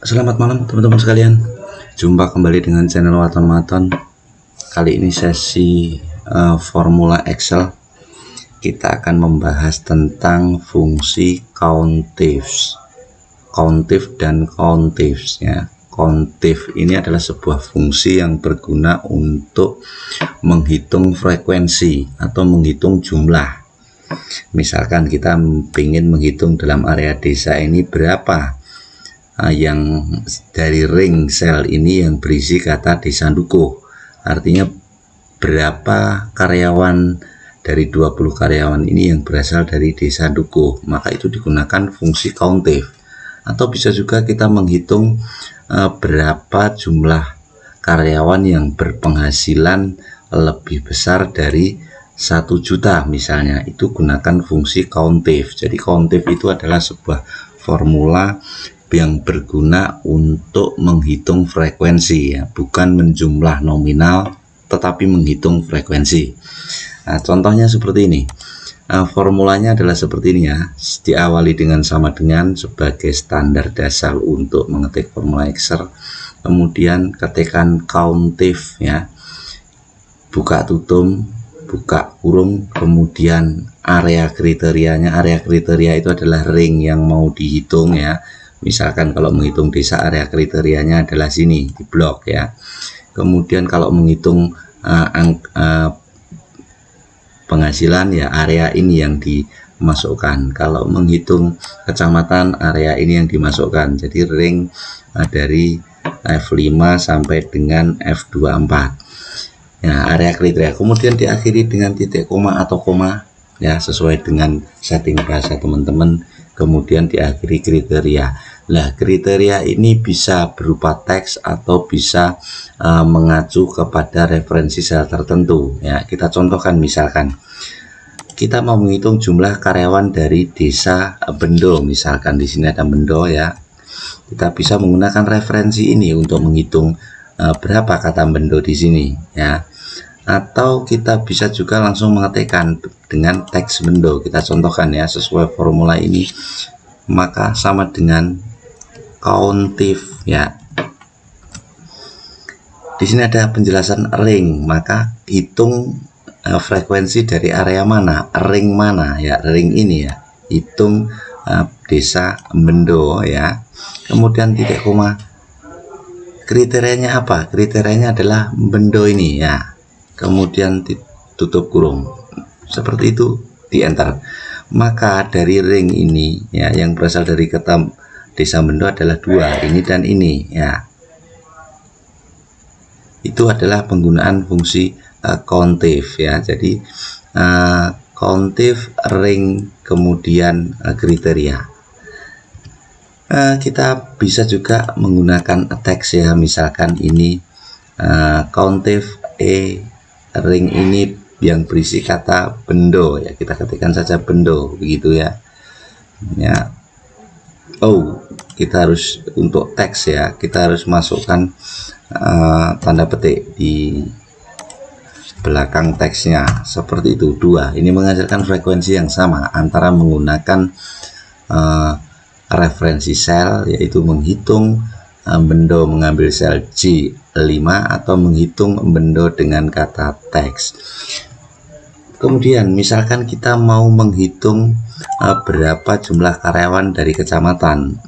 Selamat malam teman-teman sekalian. Jumpa kembali dengan channel Waton Maton. Kali ini sesi formula Excel. Kita akan membahas tentang fungsi countifs. Countif dan countifs ya. Countif ini adalah sebuah fungsi yang berguna untuk menghitung frekuensi atau menghitung jumlah. Misalkan kita ingin menghitung dalam area desa ini berapa yang dari ring sel ini yang berisi kata Desa Dukuh, artinya berapa karyawan dari 20 karyawan ini yang berasal dari Desa Dukuh, maka itu digunakan fungsi countif. Atau bisa juga kita menghitung berapa jumlah karyawan yang berpenghasilan lebih besar dari 1 juta misalnya, itu gunakan fungsi countif. Jadi countif itu adalah sebuah formula yang berguna untuk menghitung frekuensi ya, bukan menjumlah nominal tetapi menghitung frekuensi. Nah, contohnya seperti ini. Formulanya adalah seperti ini ya, diawali dengan sama dengan sebagai standar dasar untuk mengetik formula Excel. Kemudian ketikkan countif ya, buka tutup, buka kurung, kemudian area kriterianya. Area kriteria itu adalah ring yang mau dihitung ya. Misalkan kalau menghitung desa, area kriterianya adalah sini di blok ya. Kemudian kalau menghitung penghasilan ya, area ini yang dimasukkan. Kalau menghitung kecamatan, area ini yang dimasukkan. Jadi ring dari F5 sampai dengan F24 ya, area kriteria. Kemudian diakhiri dengan titik koma atau koma ya, sesuai dengan setting bahasa teman-teman. Kemudian diakhiri kriteria. Nah, kriteria ini bisa berupa teks atau bisa mengacu kepada referensi sel tertentu ya. Kita contohkan, misalkan kita mau menghitung jumlah karyawan dari Desa Bendo, misalkan di sini ada Bendo ya. Kita bisa menggunakan referensi ini untuk menghitung berapa kata Bendo di sini ya. Atau kita bisa juga langsung mengetikkan dengan teks Bendo. Kita contohkan ya, sesuai formula ini maka sama dengan countif ya. Di sini ada penjelasan ring, maka hitung frekuensi dari area mana, ring mana ya, ring ini ya. Hitung Desa Bendo ya. Kemudian titik koma. Kriterianya apa? Kriterianya adalah Bendo ini ya. Kemudian tutup kurung. Seperti itu, di enter. Maka dari ring ini ya, yang berasal dari kata Desa Bendo adalah 2, ini dan ini ya. Itu adalah penggunaan fungsi countif ya. Jadi countif, ring, kemudian kriteria. Kita bisa juga menggunakan teks ya, misalkan ini countif ring ini yang berisi kata Bendo ya, kita ketikkan saja Bendo begitu ya. Ya. Oh, kita harus untuk teks ya, kita harus masukkan tanda petik di belakang teksnya seperti itu. 2 ini menghasilkan frekuensi yang sama antara menggunakan referensi sel, yaitu menghitung Bendo mengambil sel G5 atau menghitung Bendo dengan kata teks. Kemudian misalkan kita mau menghitung berapa jumlah karyawan dari kecamatan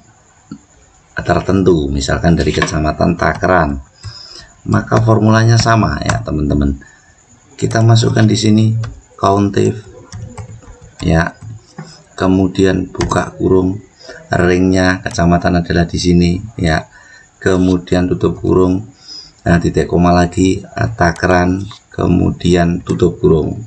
tertentu, misalkan dari kecamatan Takeran, maka formulanya sama ya teman-teman. Kita masukkan di sini countif ya, kemudian buka kurung, ringnya kecamatan adalah di sini ya, kemudian tutup kurung, titik koma lagi, Takeran, kemudian tutup kurung.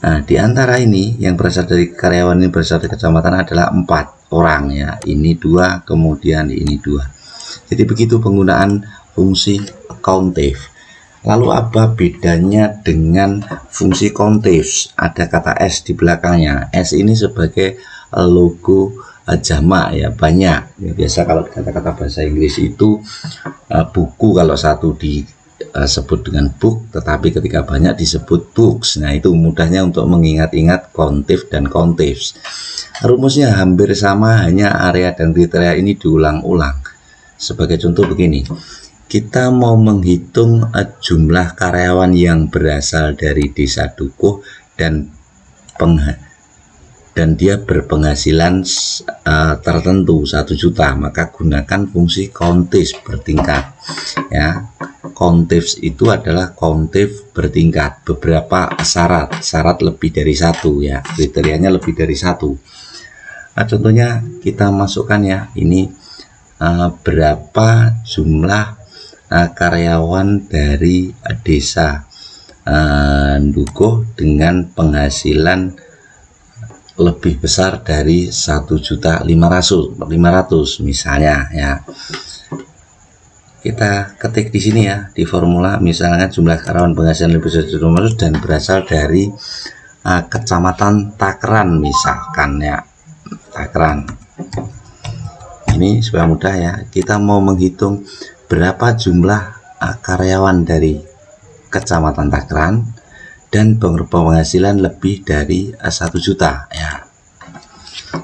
Nah, di antara ini yang berasal dari karyawan ini berasal dari kecamatan adalah 4 orang ya. Ini 2, kemudian ini 2. Jadi begitu penggunaan fungsi countif. Lalu apa bedanya dengan fungsi countif? Ada kata S di belakangnya. S ini sebagai logo jamak ya, banyak. Ya, biasa kalau kata-kata bahasa Inggris itu buku kalau satu di disebut dengan book, tetapi ketika banyak disebut books. Nah, itu mudahnya untuk mengingat-ingat countif dan countifs. Rumusnya hampir sama, hanya area dan kriteria ini diulang-ulang. Sebagai contoh begini, kita mau menghitung jumlah karyawan yang berasal dari desa Dukuh dan dia berpenghasilan tertentu 1 juta, maka gunakan fungsi countifs bertingkat. Ya, countifs itu adalah countif bertingkat, beberapa syarat lebih dari 1 ya, kriterianya lebih dari 1. Nah, contohnya kita masukkan ya, ini berapa jumlah karyawan dari desa Dukuh dengan penghasilan lebih besar dari 1.500.000 misalnya ya. Kita ketik di sini ya, di formula, misalnya jumlah karyawan penghasilan lebih dari 1.500 dan berasal dari Kecamatan Takran misalkan ya, Takran. Ini supaya mudah ya, kita mau menghitung berapa jumlah karyawan dari Kecamatan Takran dan penghasilan lebih dari 1 juta ya.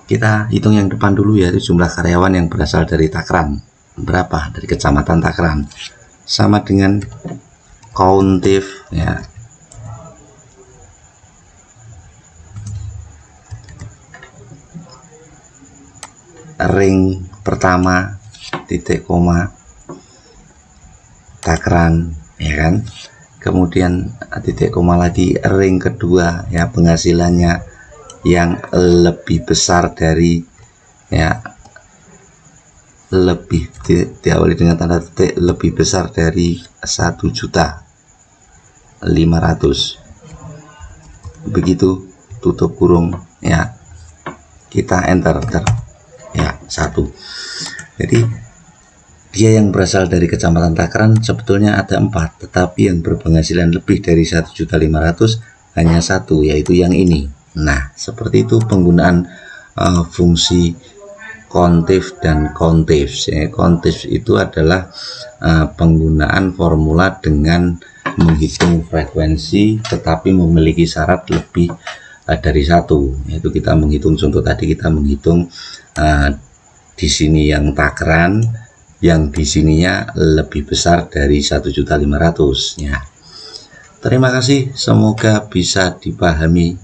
Kita hitung yang depan dulu ya, itu jumlah karyawan yang berasal dari Takran. Berapa dari Kecamatan Takran? Sama dengan countif ya. Ring pertama titik koma Takran ya kan. Kemudian titik koma lagi ring kedua ya, penghasilannya yang lebih besar dari ya, lebih diawali dengan tanda titik, lebih besar dari 1.500.000, begitu, tutup kurung ya, kita enter ya, 1. Jadi dia yang berasal dari Kecamatan Takran sebetulnya ada 4, tetapi yang berpenghasilan lebih dari 1.500.000 hanya 1, yaitu yang ini. Nah, seperti itu penggunaan fungsi countif dan countifs ya. Countifs itu adalah penggunaan formula dengan menghitung frekuensi tetapi memiliki syarat lebih dari 1, yaitu kita menghitung, contoh tadi kita menghitung di sini yang Takran, yang di sininya lebih besar dari 1.500.000 ya. Terima kasih, semoga bisa dipahami